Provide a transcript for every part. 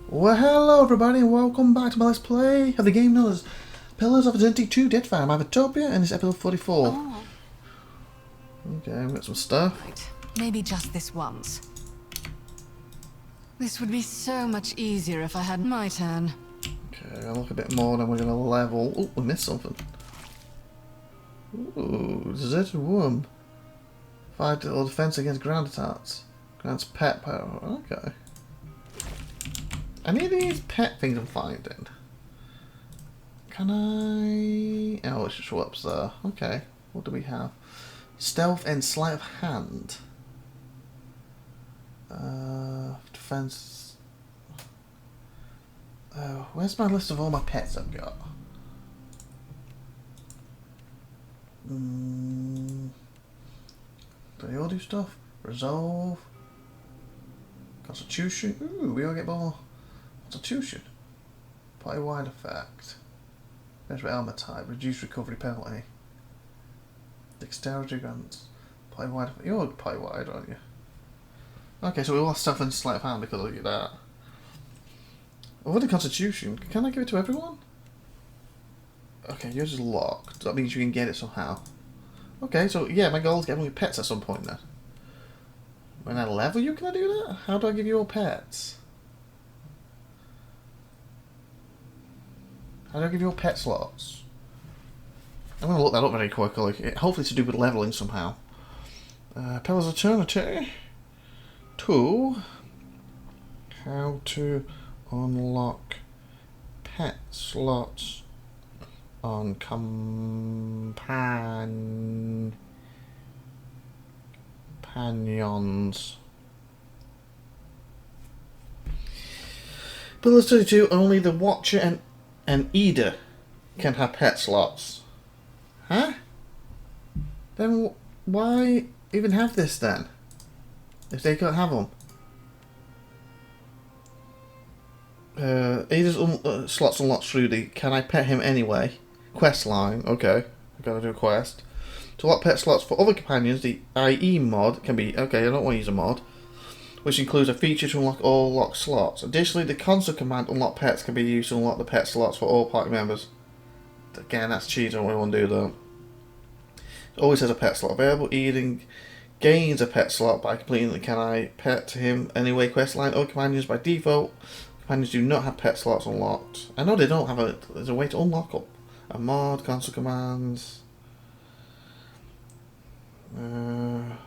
Well, hello everybody and welcome back to my Let's Play of the game known as Pillars of Eternity 2 Deadfire. I'm IVATOPia and it's episode 44. Oh. Okay, we've got some stuff. Right. Maybe just this once. This would be so much easier if I had my turn. Okay, I'll look a bit more, then we're going to level. Oh, we missed something. Ooh, deserted worm. Fight or defense against ground attacks. Grants pet power. Okay. Any of these pet things I'm finding? Can I... Oh, it's just what's there. Okay, what do we have? Stealth and sleight of hand. Defense. Where's my list of all my pets I've got? Do they all do stuff? Resolve. Constitution. Ooh, we all get more. Constitution. Party wide effect. Measure armor type. Reduce recovery penalty. Dexterity grants. Party wide effect. You're party wide, aren't you? Okay, so we lost stuff in sleight of hand because of that. Over the Constitution. Can I give it to everyone? Okay, yours is locked. That means you can get it somehow. Okay, so yeah, my goal is getting pets at some point then. When I level you, can I do that? How do I give you all pets? How do I give you all pet slots? I'm going to look that up very quickly. Hopefully it's to do with leveling somehow. Pillars of Eternity. 2. How to unlock pet slots on companions. Pillars 32, only the Watcher and Eater can have pet slots. Huh? Then why even have this then? If they can't have them. Eater's slots unlocked through the Can I Pet Him Anyway quest line. Okay, I've got to do a quest. To unlock pet slots for other companions, the IE mod can be... Okay, I don't want to use a mod. Which includes a feature to unlock all locked slots. Additionally, the console command unlock pets can be used to unlock the pet slots for all party members. Again, that's cheating, I don't really want to do that. It always has a pet slot available. Eden gains a pet slot by completing the Can I Pet Him Anyway quest line. All companions by default. Companions do not have pet slots unlocked. I know they don't have a... There's a way to unlock them. A mod, console commands...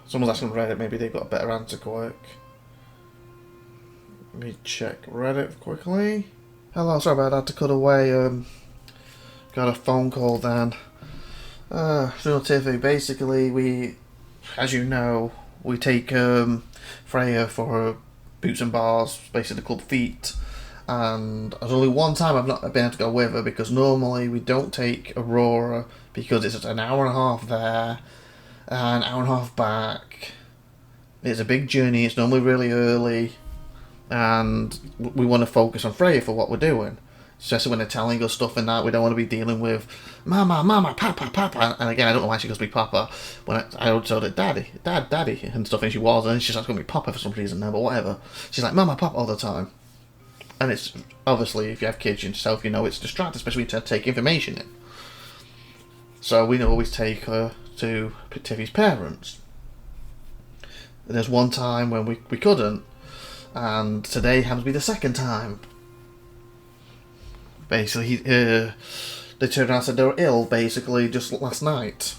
someone's asking Reddit, maybe they've got a better answer quick. Let me check Reddit quickly. Hello, sorry about that, to cut away. Got a phone call then. So Tiffy, basically we, as you know, we take Freya for her boots and bars, basically the club feet. And there's only one time I've not been able to go with her because normally we don't take Aurora because it's an hour and a half there, an hour and a half back. It's a big journey, it's normally really early, and we want to focus on Freya for what we're doing. Especially when they're telling us stuff and that, we don't want to be dealing with Mama, Mama, Papa, Papa. And again, I don't know why she goes to be Papa. When I told her Daddy, Daddy, and stuff, and she was, and she's like going to be Papa for some reason now, but whatever. She's like Mama, Papa all the time. And it's, obviously, if you have kids yourself, you know it's distracting, especially when you take information in. So we always take her to Tiffy's parents. And there's one time when we couldn't, and today happens to be the second time. Basically, they turned around and said they were ill, basically, just last night.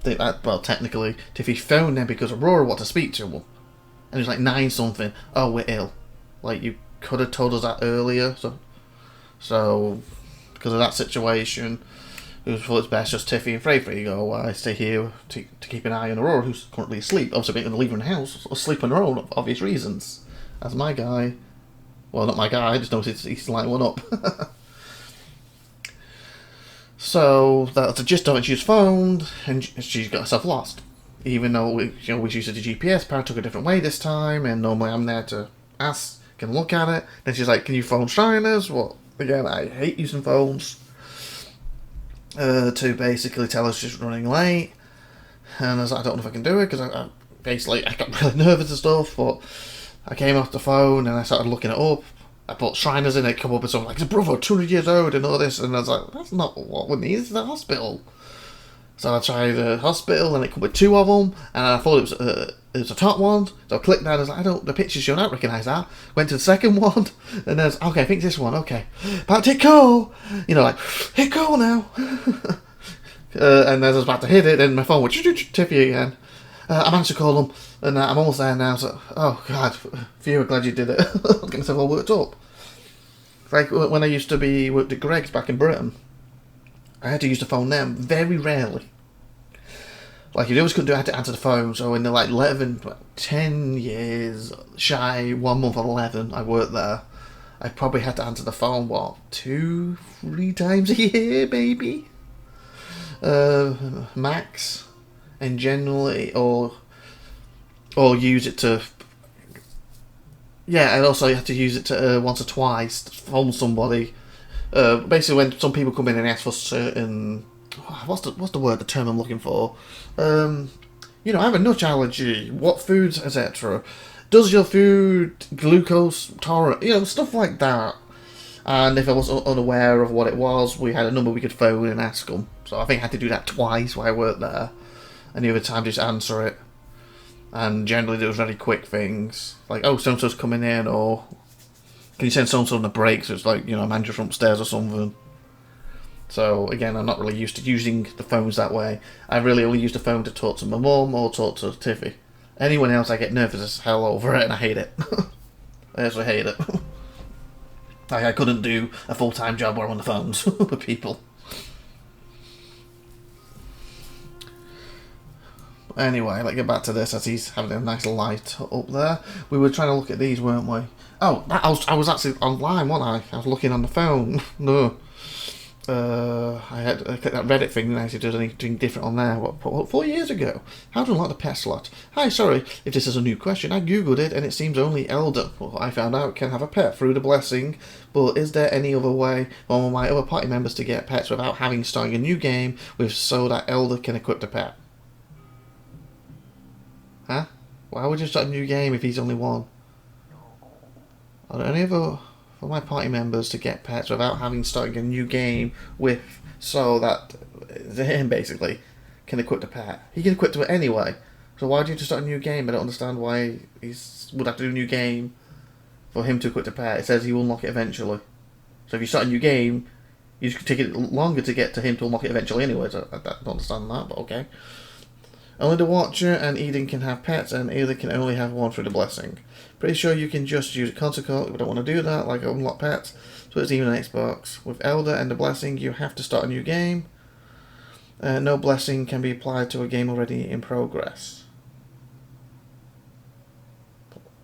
Well, technically, Tiffy phoned them because Aurora wanted to speak to them. And it was like 9 something. Oh, we're ill. Like, you could have told us that earlier. So because of that situation, it was for its best just Tiffy and Frey go, I stay here to keep an eye on Aurora, who's currently asleep. Obviously, I'm going to leave her in the house, asleep on her own, for obvious reasons. As my guy. Well, not my guy, I just noticed he's lighting one up. So that's the gist of it. She's phoned and she's got herself lost. Even though we used the GPS, Parrot took a different way this time, and normally I'm there to ask, can look at it. Then she's like, can you phone Shriners? Well, again, I hate using phones. To basically tell us she's running late. And I was like, I don't know if I can do it, because I got really nervous and stuff, but I came off the phone and I started looking it up. I put Shriners in it, come up with something like, it's a brother, 200 years old, and all this, and I was like, that's not what we need, it's the hospital. So I tried the hospital, and it come with 2 of them, and I thought it was a top one, so I clicked that, and I was like, the picture's shown, I don't recognise that. Went to the second one, and I was, okay, I think this one, okay. About to hit call! You know, like, hit call now! And as I was about to hit it, then my phone went tippy again. I managed to call them, and I'm almost there now, so, oh god, phew, I'm glad you did it. I was getting myself all worked up. Like when I used to worked at Greg's back in Britain, I had to use the phone then, very rarely. Like, you always couldn't do it, I had to answer the phone, so in the, like, 10 years, shy, 1 month of 11, I worked there. I probably had to answer the phone, 2-3 times a year, maybe? Max. And generally, or use it to, and also you have to use it to once or twice to phone somebody. Basically, when some people come in and ask for certain, what's the word, the term I'm looking for? I have a nut allergy. What foods, etc. Does your food glucose tolerant? Stuff like that. And if I was unaware of what it was, we had a number we could phone and ask them. So I think I had to do that twice while I worked there. And the other time just answer it. And generally there was very quick things. Like, oh, so-and-so's coming in, or can you send so-and-so on a break? So it's like, a manager from upstairs or something. So again, I'm not really used to using the phones that way. I really only use the phone to talk to my mum or talk to Tiffy. Anyone else, I get nervous as hell over it and I hate it. I actually hate it. Like, I couldn't do a full-time job where I'm on the phones with people. Anyway, let's get back to this as he's having a nice light up there. We were trying to look at these, weren't we? Oh, I was actually online, wasn't I? I was looking on the phone. No. I clicked that Reddit thing and I said, there's anything different on there. What, 4 years ago? How to unlock the pet slot? Hi, sorry if this is a new question. I googled it and it seems only Elder, well, I found out, can have a pet through the blessing. But is there any other way for one of my other party members to get pets without having starting a new game so that Elder can equip the pet? Huh? Why would you start a new game if he's only one? Are there any other for my party members to get pets without having started a new game so that him basically can equip the pet? He can equip to it anyway. So why do you just start a new game? I don't understand why he would have to do a new game for him to equip the pet. It says he will unlock it eventually. So if you start a new game, you just take it longer to get to him to unlock it eventually anyway. So I don't understand that, but okay. Only the Watcher and Eden can have pets, and Eden can only have one through the blessing. Pretty sure you can just use a console code. We don't want to do that, like unlock pets. So it's even an Xbox. With Elder and the blessing, you have to start a new game. No blessing can be applied to a game already in progress.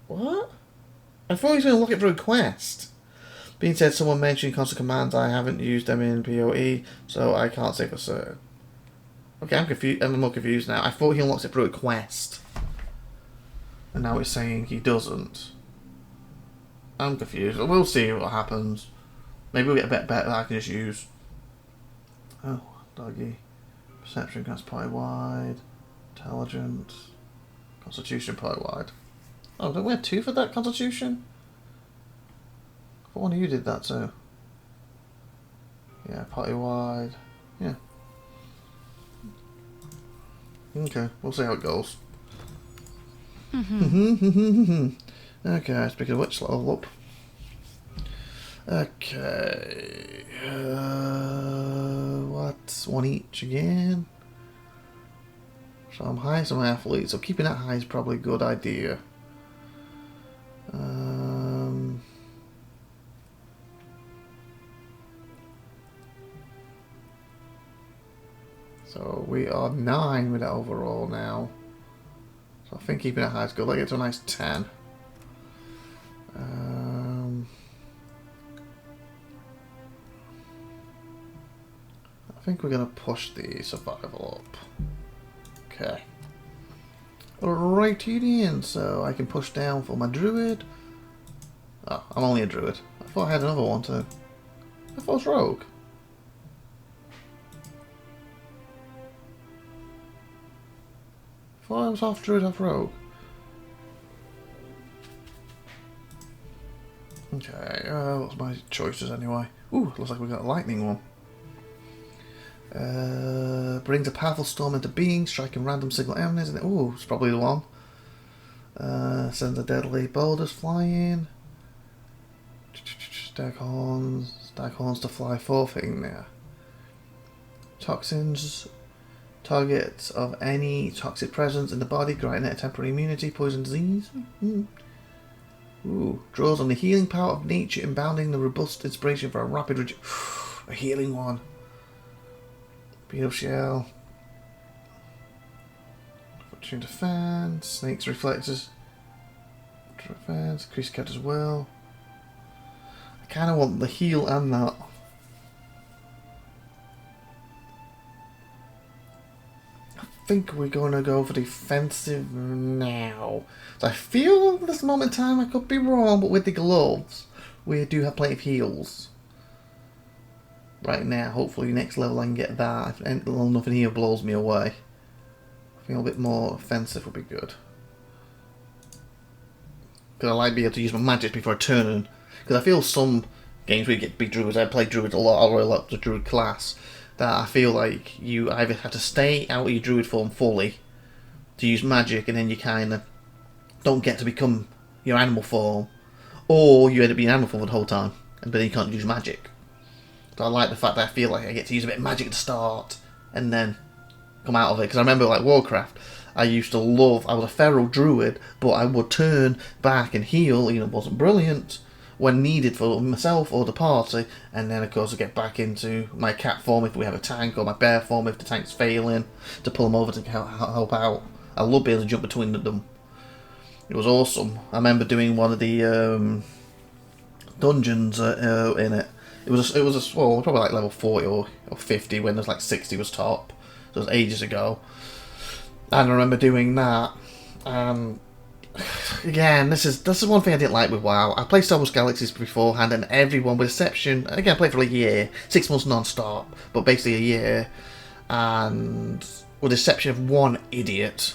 What? I thought he was going to look it through a quest. Being said, someone mentioned console commands. I haven't used them in PoE, so I can't say for certain. Okay, I'm confused. I'm more confused now. I thought he unlocks it through a quest. And now it's saying he doesn't. I'm confused. We'll see what happens. Maybe we'll get a bit better that I can just use. Oh, doggy. Perception, that's party wide. Intelligence. Constitution, party wide. Oh, don't we have 2 for that constitution? I thought one of you did that too. Yeah, party wide. Yeah. Okay, we'll see how it goes. Okay, speaking of which, level up. Okay. What? 1 each again? So I'm highest on my athlete, so keeping that high is probably a good idea. So we are 9 with that overall now. So I think keeping it high is good. Let's get to a nice 10. I think we're going to push the survival up. Okay. Alrighty then, so I can push down for my druid. Oh, I'm only a druid. I thought I had another one too. I thought it was rogue. I thought I was half druid, half rogue. Okay, what's my choices anyway? Ooh, looks like we got a lightning one. Brings a powerful storm into being, striking random single enemies. Ooh, it's probably the one. Sends a deadly boulders flying. Staghorns to fly forth in there. Toxins. Targets of any toxic presence in the body, granting it a temporary immunity, poison, disease. Ooh, draws on the healing power of nature, impounding the robust inspiration for a rapid a healing one. Beat up shell. Fortune defense. Snake's reflexes. Defense. Increased cat as well. I kind of want the heal and that. I think we're going to go for defensive now. So I feel at this moment in time I could be wrong, but with the gloves, we do have plenty of heals. Right now, hopefully next level I can get that. If nothing here blows me away. I think a bit more offensive would be good. Because I like being able to use my magic before I turn. Because I feel some games where you get big druids, I play druids a lot, I really like the druid class, that I feel like you either have to stay out of your druid form fully to use magic, and then you kind of don't get to become your animal form, or you end up being animal form the whole time, but then you can't use magic. So I like the fact that I feel like I get to use a bit of magic at the start, and then come out of it. Because I remember like Warcraft, I used to love, I was a feral druid, but I would turn back and heal, it wasn't brilliant, when needed for myself or the party, and then of course I get back into my cat form if we have a tank, or my bear form if the tank's failing, to pull them over to help out. I love being able to jump between them. It was awesome. I remember doing one of the dungeons in it. It was probably like level 40 or 50 when there's like 60 was top. So it was ages ago. And I remember doing that. Again, this is one thing I didn't like with WoW. I played Star Wars Galaxies beforehand, and everyone, with exception, again I played for a year, 6 months non-stop, but basically a year, and with the exception of one idiot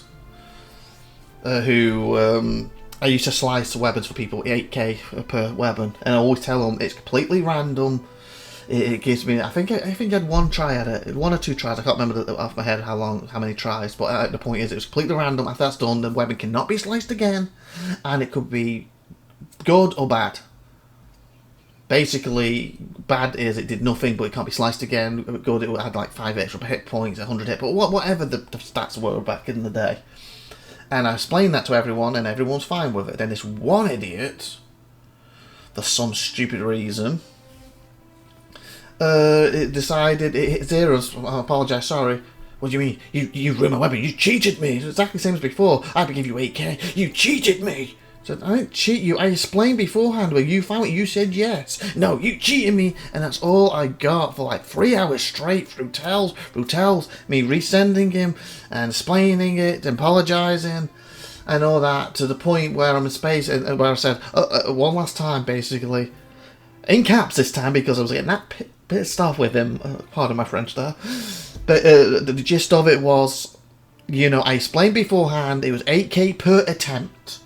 who I used to slice weapons for people, 8k per weapon, and I always tell them it's completely random. It gives me, I think I had one try at it, 1 or 2 tries, I can't remember off my head how many tries, but the point is it was completely random. After that's done, the weapon cannot be sliced again, and it could be good or bad. Basically, bad is it did nothing, but it can't be sliced again. Good, it had like 5 extra hit points, 100 hit, but whatever the stats were back in the day. And I explained that to everyone, and everyone's fine with it. Then this one idiot, for some stupid reason, it decided it hit zeros. I apologise, sorry. What do you mean? You ruined my weapon. You cheated me. It's exactly the same as before. I give you 8k. You cheated me. So I didn't cheat you. I explained beforehand where you found it. You said yes. No, you cheated me, and that's all I got for like 3 hours straight through tells, me resending him and explaining it, and apologising, and all that, to the point where I'm in space and where I said one last time, basically, in caps this time, because I was getting that pissed off with him. Pardon my French there, but the gist of it was, I explained beforehand it was 8k per attempt.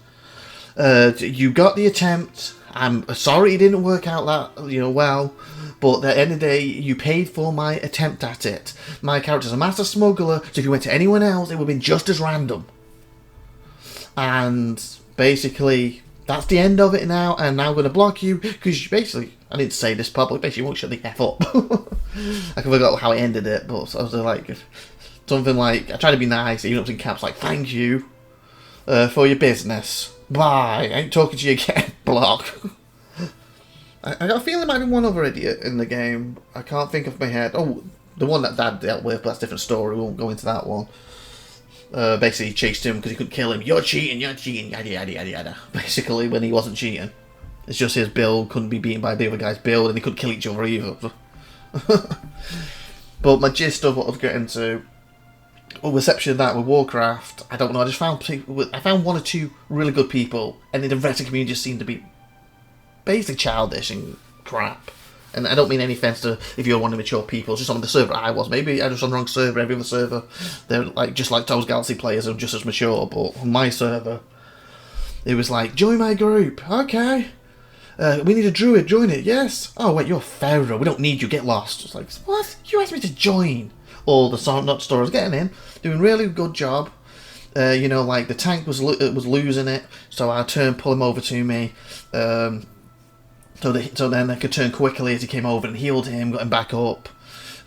You got the attempt. I'm sorry it didn't work out that well, but at the end of the day, you paid for my attempt at it. My character's a master smuggler, so if you went to anyone else, it would have been just as random. And basically, that's the end of it now. And now I'm going to block you because basically, I didn't say this publicly. Basically, you won't shut the f up. I forgot how I ended it, but I was like something like, I tried to be nice, even up in caps, like, thank you for your business. Bye. I ain't talking to you again. Block. I got a feeling there might be one other idiot in the game. I can't think of my head. Oh, the one that Dad dealt with, but that's a different story. We won't go into that one. Basically, he chased him because he couldn't kill him. You're cheating, yada, yada, yada, yada. Basically, when he wasn't cheating. It's just his build couldn't be beaten by the other guy's build, and they couldn't kill each other either. But my gist of what I was getting to, reception of that with Warcraft, I don't know, I found 1 or 2 really good people, and the rest of the community just seemed to be basically childish and crap. And I don't mean any offence to if you're one of the mature people, it's just on the server I was. Maybe I was on the wrong server, every other server, they're like just like Star Wars Galaxy players are just as mature, but on my server, it was like, join my group, okay. We need a druid, join it, yes. Oh wait, you're Pharaoh, we don't need you, get lost. It's like, what? You asked me to join. All the not stores getting in, doing really good job. You know, like the tank was losing it, so I turned, pull him over to me. So then they could turn quickly as he came over and healed him, got him back up.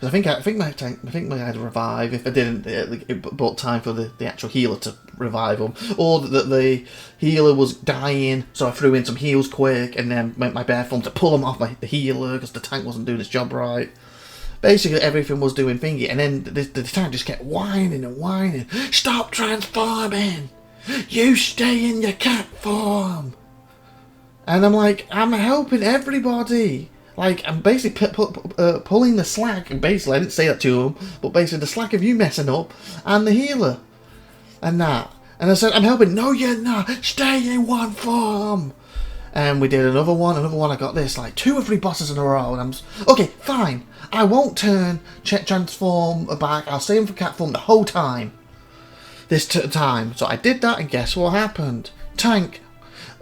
I think my tank, I think I had to revive. If I didn't, it bought time for the actual healer to revive him, or that the healer was dying, so I threw in some heals quick, and then went my bare form to pull him off the healer because the tank wasn't doing its job right. Basically, everything was doing thingy, and then the tank just kept whining and whining. Stop transforming! You stay in your cat form! And I'm like, I'm helping everybody! Like, I'm basically pulling the slack, and basically, I didn't say that to him, but basically the slack of you messing up, and the healer. And that. And I said, I'm helping. No, you're not! Stay in one form! And we did another one, I got this, like 2 or 3 bosses in a row, and I'm okay, fine. I won't transform back, I'll stay in for cat form the whole time. This time. So I did that, and guess what happened? Tank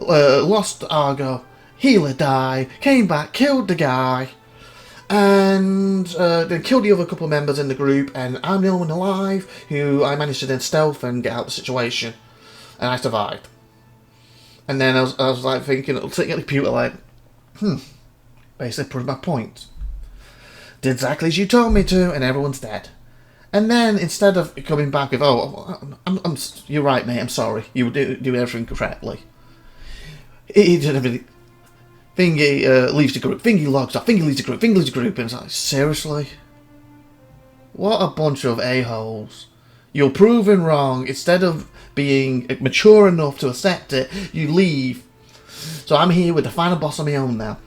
lost Argo, healer died, came back, killed the guy, and then killed the other couple of members in the group, and I'm the only one alive who I managed to then stealth and get out of the situation. And I survived. And then I was like thinking, sitting at the computer like, basically proved my point. Did exactly as you told me to, and everyone's dead. And then instead of coming back with, oh, you're right, mate, I'm sorry, you were doing everything correctly. He did everything. Thingy leaves the group, Thingy logs off, Thingy leaves the group, Thingy leaves the group, and it's like, seriously? What a bunch of a-holes. You're proven wrong. Instead of being mature enough to accept it, you leave. So I'm here with the final boss on my own now.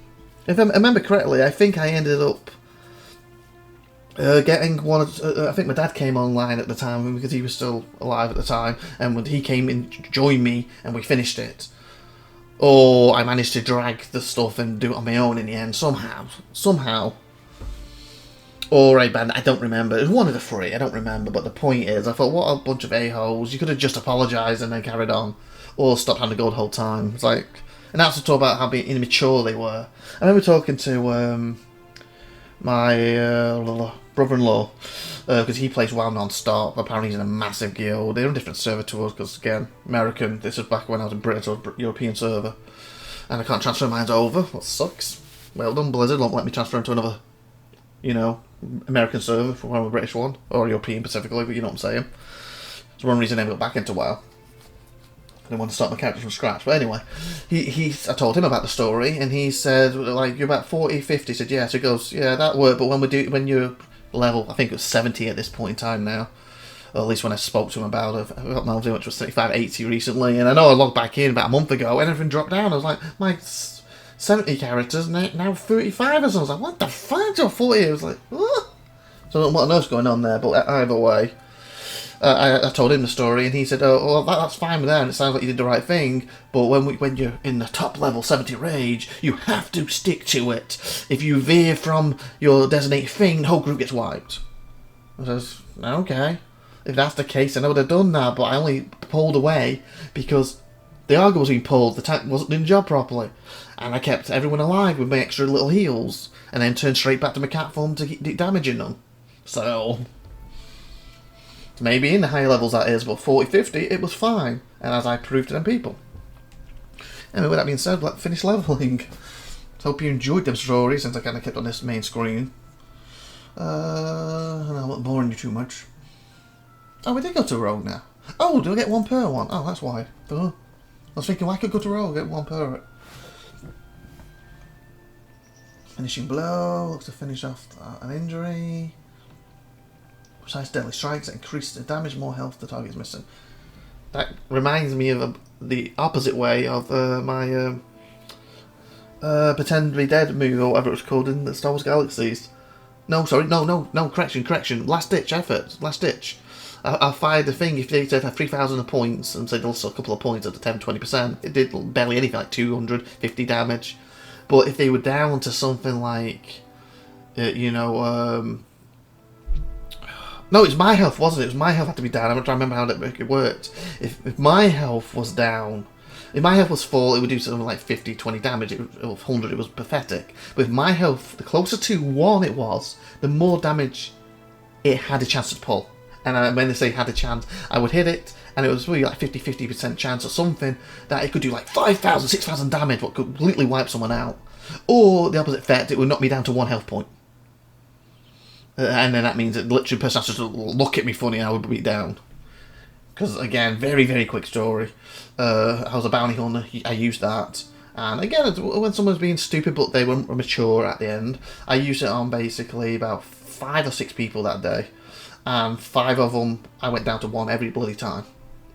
If I remember correctly, I think I ended up getting one of... I think my dad came online at the time because he was still alive at the time. And when he came in, joined me, and we finished it. Or I managed to drag the stuff and do it on my own in the end somehow. Or I banned, I don't remember. It was one of the 3, I don't remember. But the point is, I thought, what a bunch of a-holes. You could have just apologised and then carried on. Or stopped having to go the whole time. It's like... And that's to talk about how immature they were. I remember talking to my brother-in-law. Because he plays WoW non-stop. Apparently he's in a massive guild. They're on a different server to us. Because, again, American. This is back when I was in Britain. So it was a European server. And I can't transfer mine over. That sucks. Well done, Blizzard. Won't let me transfer into another... You know... American server for one, a British one, or European specifically, but you know what I'm saying. It's one reason I got back into WoW. I didn't want to start my character from scratch. But anyway, I told him about the story, and he said, like, you're about 40, 50. He said, yeah. So he goes, yeah, that worked, but when you're level, I think it was 70 at this point in time now, or at least when I spoke to him about it, I got knowledge which was 35, 80 recently, and I know I logged back in about a month ago, and everything dropped down. I was like, my 70 characters, now 35 or something. I was like, what the fuck? You're 40. I was like, what? So I don't know what on earth's going on there, but either way, I told him the story, and he said, oh, well, that's fine with that, and it sounds like you did the right thing, but when you're in the top level 70 rage, you have to stick to it. If you veer from your designated thing, the whole group gets wiped. I says, okay. If that's the case, then I would have done that, but I only pulled away because the Argo was being pulled, the tank wasn't doing the job properly. And I kept everyone alive with my extra little heals, and then turned straight back to my cat form to keep damaging them. So, maybe in the higher levels that is, but 40, 50, it was fine. And as I proved to them people. Anyway, with that being said, let's finish leveling. So hope you enjoyed them stories, since I kind of kept on this main screen. I won't bore you too much. Oh, we did go to rogue now. Oh, do I get 1 per one? Oh, that's why. I was thinking, well, I could go to rogue, get 1 per it. Finishing blow, looks to finish off an injury. Precise deadly strikes that increase the damage, more health the target is missing. That reminds me of the opposite way of my Pretend to be Dead move, or whatever it was called in the Star Wars Galaxies. No, sorry, no, correction. Last ditch effort, last ditch. I fired the thing, if they said 3,000 points, and said also a couple of points at the 10-20%, it did barely anything, like 250 damage. But if they were down to something like, no, it's my health, wasn't it? It was my health had to be down. I'm trying to remember how it worked. If my health was down If my health was full, it would do something like 50, 20 damage. If 100, it was pathetic. But with my health, the closer to 1 it was, the more damage it had a chance to pull. And when they say had a chance, I would hit it, and it was really like 50% chance or something that it could do like 5,000, 6,000 damage, what could completely wipe someone out. Or the opposite effect, it would knock me down to 1 health point. And then that means that literally the person has to look at me funny and I would be down. Because again, very, very quick story. I was a bounty hunter, I used that. And again, when someone's being stupid but they were mature at the end, I used it on basically about 5 or 6 people that day. And 5 of them, I went down to 1 every bloody time.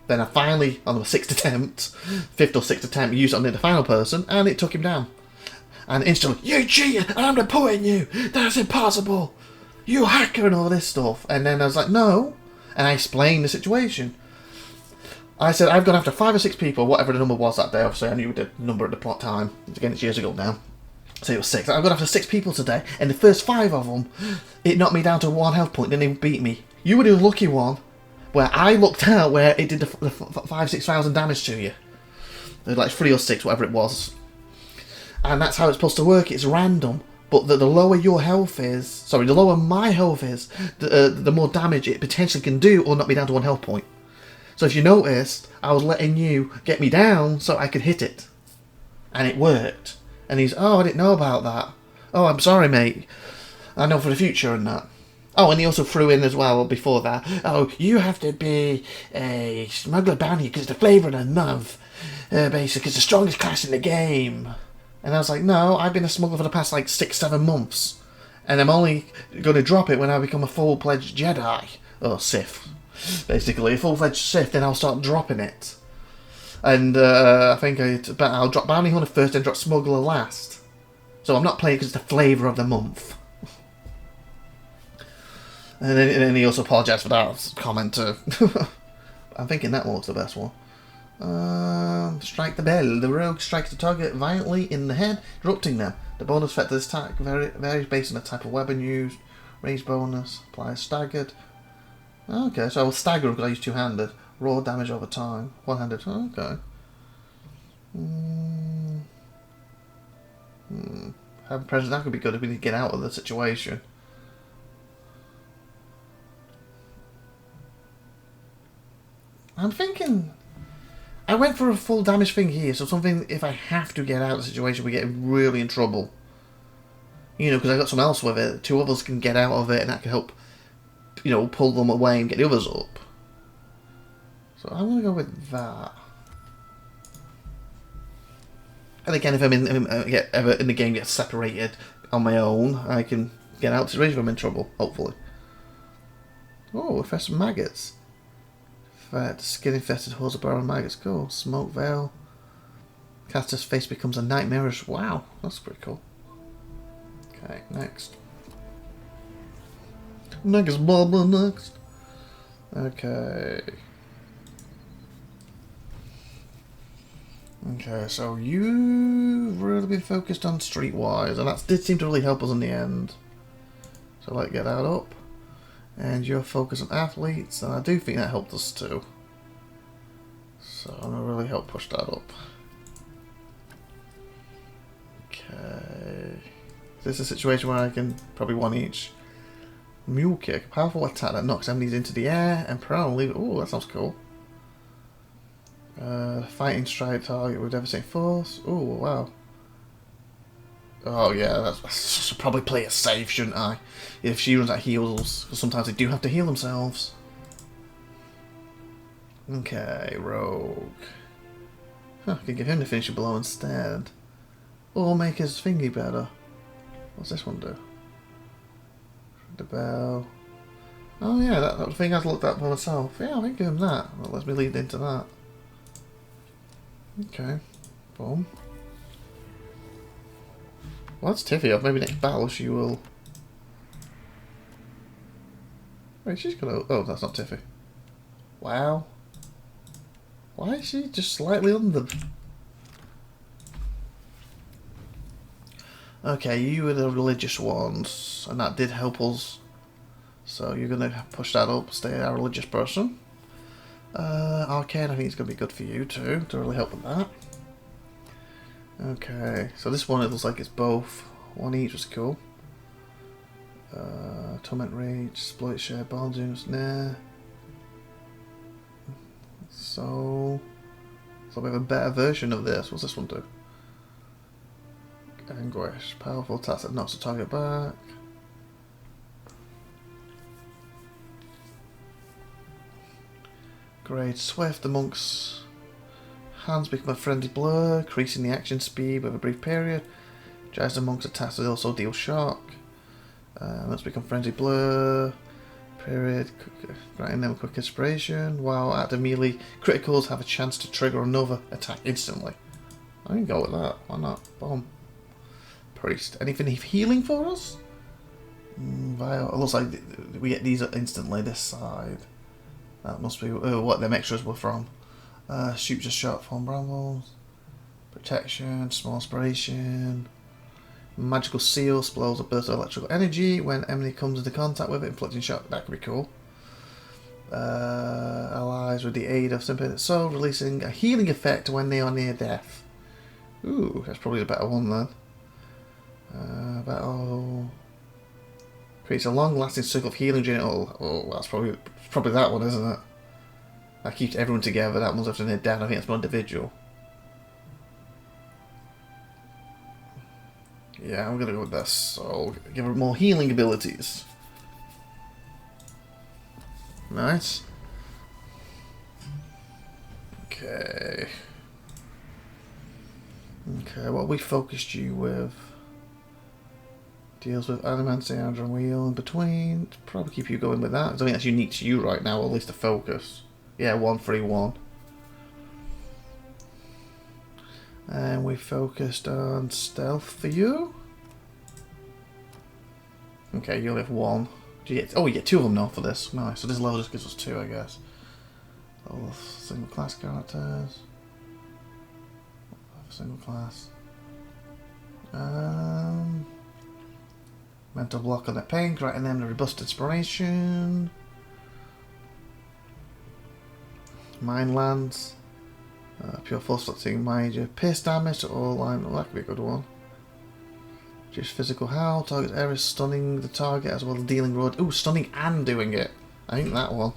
Then I finally, on the 6th attempt, 5th or 6th attempt, used it on the final person, and it took him down. And instantly, you cheated, and I'm reporting you! That's impossible! You hacker and all this stuff. And then I was like, no. And I explained the situation. I said, I've gone after 5 or 6 people, whatever the number was that day. Obviously, I knew the number at the plot time. Again, it's years ago now. So it was 6. I've gone after 6 people today, and the first 5 of them, it knocked me down to 1 health point, then they beat me. You were the lucky one, where I looked out where it did the 5,000-6,000 damage to you. Like 3 or 6, whatever it was. And that's how it's supposed to work. It's random. But the lower your health is, sorry, the lower my health is, the more damage it potentially can do or knock me down to 1 health point. So if you noticed, I was letting you get me down so I could hit it. And it worked. And he's, oh, I didn't know about that. Oh, I'm sorry, mate. I know for the future and that. Oh, and he also threw in as well before that, oh, you have to be a smuggler bounty because it's the flavour of the month. Basically, it's the strongest class in the game. And I was like, no, I've been a smuggler for the past like 6-7 months. And I'm only going to drop it when I become a full-fledged Jedi. Or Sith. Basically, a full-fledged Sith, then I'll start dropping it. And I think I'll drop Bounty Hunter first, then drop Smuggler last. So I'm not playing because it's the flavour of the month. And then he also apologised for that comment too. I'm thinking that one was the best one. Strike the bell. The rogue strikes the target violently in the head, disrupting them. The bonus effect of this attack varies based on the type of weapon used. Range bonus applies staggered. Okay, so I will stagger because I use two-handed. Raw damage over time. One-handed. Okay. Having presence, that could be good if we need to get out of the situation. I'm thinking I went for a full damage thing here, so something if I have to get out of the situation, we get really in trouble. You know, because I got someone else with it. 2 of us can get out of it, and that can help, you know, pull them away and get the others up. So I'm going to go with that. And again, if I'm ever in the game gets separated on my own, I can get out of the situation if I'm in trouble, hopefully. Oh, infested maggots. Skin infested holds a barrel of maggots. Cool. Smoke veil. Caster's face becomes a nightmarish. Wow, that's pretty cool. Okay, next. Next, blah, next. Okay. Okay, so you've really been focused on Streetwise, and that did seem to really help us in the end. So let's get that up. And you're focused on athletes, and I do think that helped us too. So I'm going to really help push that up. Okay. This is a situation where I can probably 1 each. Mule kick, powerful attack that knocks enemies into the air and probably. Oh, that sounds cool. Fighting strike target with devastating force. Oh wow. Oh yeah, I should probably play it safe, shouldn't I? If she runs out heals, because sometimes they do have to heal themselves. Okay, rogue. Huh, I can give him the finishing blow instead. Or make his thingy better. What's this one do? The bell. Oh yeah, that thing I've looked at by myself. Yeah, I think give him that. That lets me lead into that. Okay. Boom. Well, that's Tiffy up. Maybe next battle she will. Wait, she's gonna. Oh, that's not Tiffy. Wow. Why is she just slightly under? Okay, you were the religious ones, and that did help us. So you're gonna push that up, stay a religious person. Arcane, I think it's going to be good for you too, to really help with that. Okay, so this one it looks like it's both. One each was cool. Torment Rage, Exploit Share, Bonds, nah. So we have a better version of this. What's this one do? Anguish, powerful attacks that knocks the target back. Great, Swift, the monk's hands become a friendly blur, increasing the action speed with a brief period. As the monk's attacks also deal shock. Let's become friendly blur. Period, granting them quick inspiration. While active melee criticals have a chance to trigger another attack instantly. I can go with that. Why not? Boom. Priest. Anything healing for us? It looks like we get these instantly this side. That must be what them extras were from. Shoot just shot from brambles. Protection, small inspiration. Magical seal spells a burst of electrical energy when enemy comes into contact with it, inflicting shock. That could be cool. Allies with the aid of sympathetic soul, releasing a healing effect when they are near death. Ooh, that's probably the better one then. Battle creates a long-lasting circle of healing during. Oh, that's probably that one, isn't it? That keeps everyone together. That one's after near death. I think that's more individual. Yeah, I'm gonna go with this. So give her more healing abilities. Nice. Okay. Okay, what we focused you with? Deals with adamant, and wheel in between. Probably keep you going with that. I think that's unique to you right now, or at least a focus. Yeah, 131. And we focused on stealth for you. Okay, you only have one. Do you get, you get two of them now for this. Nice. So this level just gives us two, I guess. All single class characters. Single class. Mental block on the pain, granting them the robust inspiration. Mind lands. Pure force flexing major pierce damage to all line. Oh, that could be a good one. Just physical howl. Target area stunning the target as well as dealing road. Ooh, stunning and doing it. I think that one.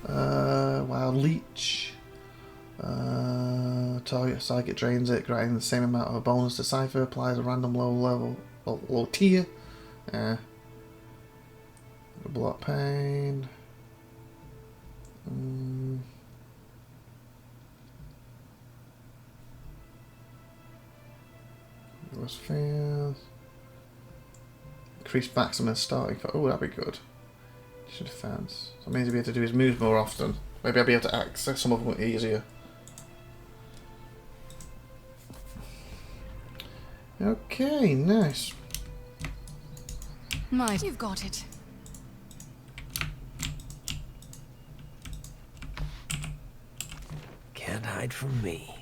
Wild leech. Target psychic drains it, granting the same amount of a bonus to cipher. Applies a random low tier. Block pain. Fails. Increase maximum starting for. Oh, that'd be good. Defense. So that means he'll be able to do his moves more often. Maybe I'll be able to access some of them easier. Okay, nice. Might you've got it. Can't hide from me.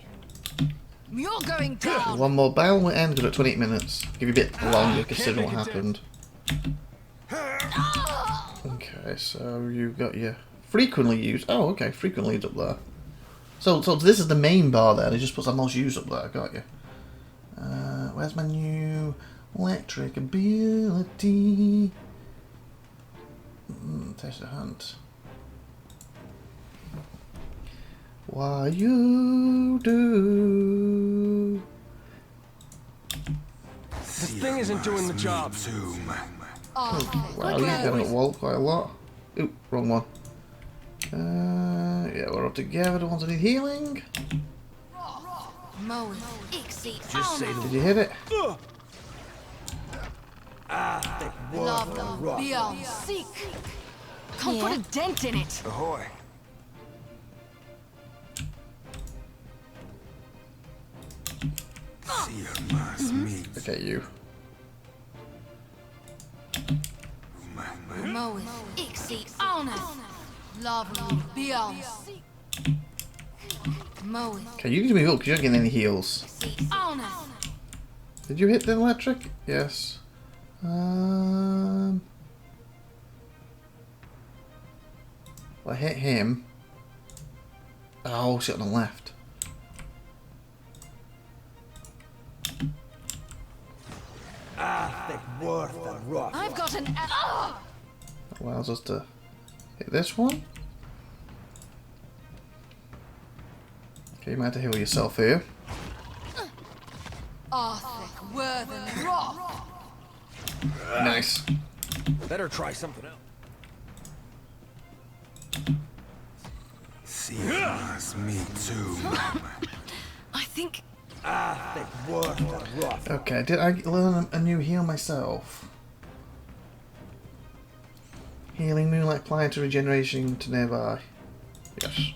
You're going down. One more battle, we end at 28 minutes. Give you a bit longer considering what happened. Okay, so you've got your frequently used. Oh, okay, frequently used up there. So this is the main bar there. It just puts the most used up there. Got you. Where's my new electric ability? Taste the hunt. Why you do? This thing isn't doing the job. Oh, wow, you're getting at Walt quite a lot. Oop, wrong one. Yeah, we're up together. The ones that need healing. Just say Did you hit it? Love, beyond, seek. Can't put a dent in it. Ahoy. Okay, you. Okay, you need to move up because you're not getting any heals. Did you hit the electric? Yes. I hit him. Oh, shit, on the left. I've got an. Allows us to hit this one. Okay, you might have to heal yourself here. Arthur, Worthen, Roth. Nice. Better try something else. See, me too. I think. Okay, did I learn a new heal myself? Healing Moonlight applying to regeneration to nearby. Yes.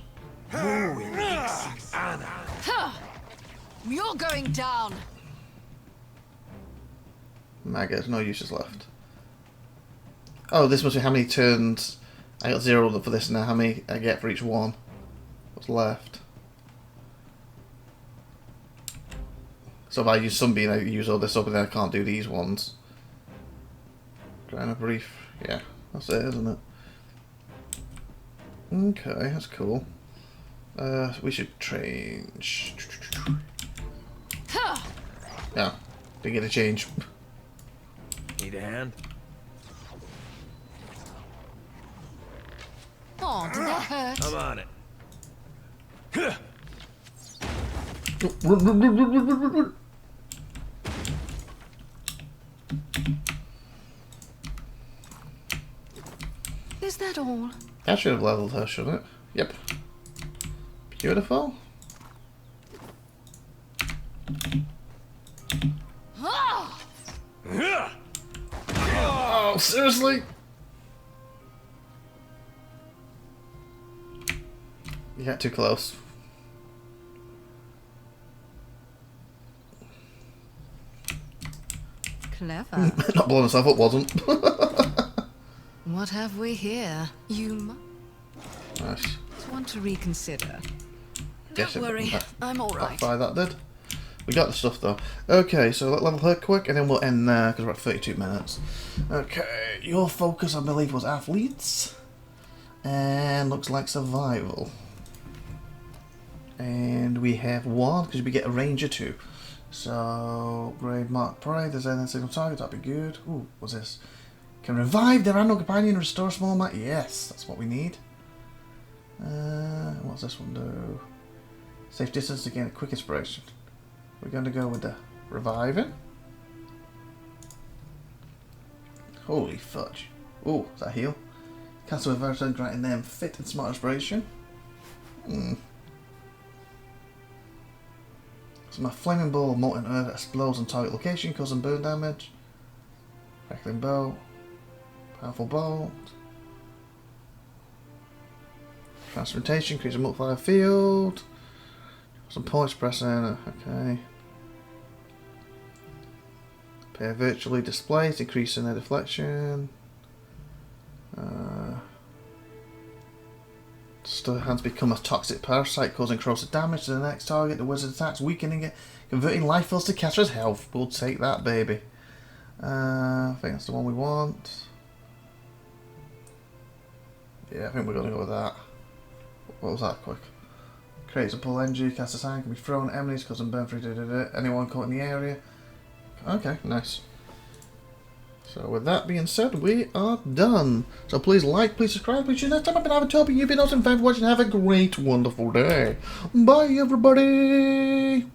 You're going down. Maggots, no uses left. Oh, this must be how many turns. I got 0 for this now. How many I get for each one? What's left? So if I use Sunbeam, I use all this up, and then I can't do these ones. Grind a brief. Yeah, that's it, isn't it? Okay, that's cool. We should change. Yeah, didn't get a change. Need a hand? Oh, did that hurt? I'm on it. Is that all? That should have leveled her, shouldn't it? Yep. Beautiful. Oh, seriously? You got too close. Clever. Not blowing herself up, wasn't. What have we here? You Nice. want to reconsider. Yes, Don't worry, I'm all right. Backfire that did. We got the stuff though. Okay, so let level her quick and then we'll end there because we're at 32 minutes. Okay, your focus I believe was athletes. And looks like survival. And we have 1 because we get a ranger 2. So, upgrade mark prey, there's any single target, that'd be good. Ooh, what's this? Can revive their animal companion and restore small amount. Yes, that's what we need. What's this one do? Safe distance to gain a quick inspiration. We're going to go with the reviving. Holy fudge. Ooh, is that heal? Castle with Verton granting them fit and smart inspiration. So my flaming ball of molten earth explodes on target location, causing burn damage. Crackling bow. Powerful bolt. Transmutation, creates a multiplier field. Some points pressing, okay. Pair virtually displays, increasing their deflection. Hands become a toxic parasite, causing corrosive damage to the next target. The wizard attacks, weakening it, converting life force to Castra's health. We'll take that, baby. I think that's the one we want. Yeah, I think we're going to go with that. What was that quick? Creates a pull energy, cast a sign, can be thrown at enemies, causing burn free, anyone caught in the area. Okay, nice. So with that being said, we are done. So please like, please subscribe, please share. Next time I've been IVATOPIA, you've been awesome. Thanks for watching. Have a great, wonderful day. Bye everybody.